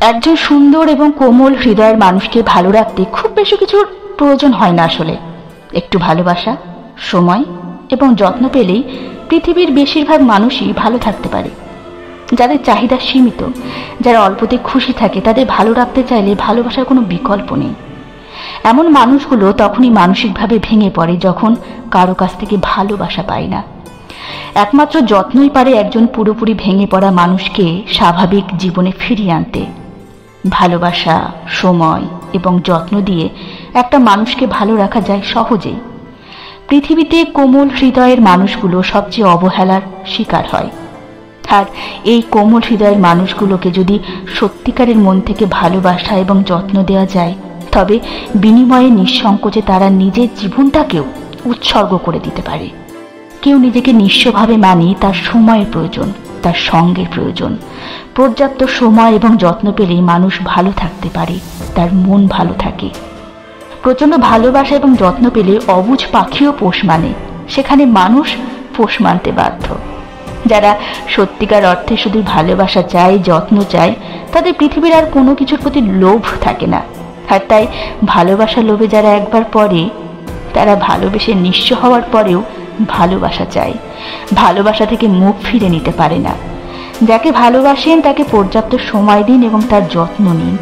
একজন সুন্দর এবং কোমল হৃদয়ের মানুষকে ভালো রাখতে খুব বেশি কিছুর প্রয়োজন হয় না। আসলে একটু ভালোবাসা, সময় এবং যত্ন পেলেই পৃথিবীর বেশিরভাগ মানুষই ভালো থাকতে পারে। যাদের চাহিদা সীমিত, যারা অল্পতে খুশি থাকে, তাদের ভালো রাখতে চাইলে ভালোবাসার কোনো বিকল্প নেই। এমন মানুষগুলো তখনই মানসিকভাবে ভেঙে পড়ে যখন কারো কাছ থেকে ভালোবাসা পায় না। একমাত্র যত্নই পারে একজন পুরোপুরি ভেঙে পড়া মানুষকে স্বাভাবিক জীবনে ফিরিয়ে আনতে। ভালোবাসা, সময় এবং যত্ন দিয়ে একটা মানুষকে ভালো রাখা যায় সহজেই। পৃথিবীতে কোমল হৃদয়ের মানুষগুলো সবচেয়ে অবহেলার শিকার হয়। আর এই কোমল হৃদয়ের মানুষগুলোকে যদি সত্যিকারের মন থেকে ভালোবাসা এবং যত্ন দেওয়া যায়, তবে বিনিময়ে নিঃসংকোচে তারা নিজের জীবনটাকেও উৎসর্গ করে দিতে পারে। কেউ নিজেকে নিঃস্বভাবে মানি তার সময়ের প্রয়োজন, তার সঙ্গের প্রয়োজন। পর্যাপ্ত সময় এবং যত্ন পেলেই মানুষ ভালো থাকতে পারে, তার মন ভালো থাকে। প্রচণ্ড ভালোবাসা এবং যত্ন পেলে অবুঝ পাখিও পোষ মানে, সেখানে মানুষ পোষ মানতে বাধ্য। যারা সত্যিকার অর্থে শুধু ভালোবাসা চায়, যত্ন চায়, তাদের পৃথিবীর আর কোনো কিছুর প্রতি লোভ থাকে না। আর তাই ভালোবাসা লোভে যারা একবার পড়ে, তারা ভালোবেসে নিঃস্ব হওয়ার পরেও ভালোবাসা চায়, ভালোবাসা থেকে মুখ ফিরে নিতে পারে না। যাকে ভালোবাসেন তাকে পর্যাপ্ত সময় দিন এবং তার যত্ন নিন।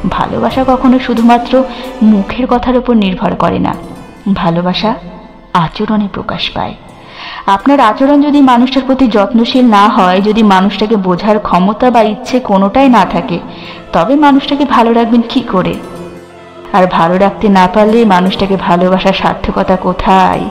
ভালোবাসা কখনো শুধুমাত্র মুখের কথার উপর নির্ভর করে না, ভালোবাসা আচরণে প্রকাশ পায়। আপনার আচরণ যদি মানুষটার প্রতি যত্নশীল না হয়, যদি মানুষটাকে বোঝার ক্ষমতা বা ইচ্ছে কোনোটাই না থাকে, তবে মানুষটাকে ভালো রাখবেন কি করে? আর ভালো রাখতে না পারলে মানুষটাকে ভালোবাসার সার্থকতা কোথায়?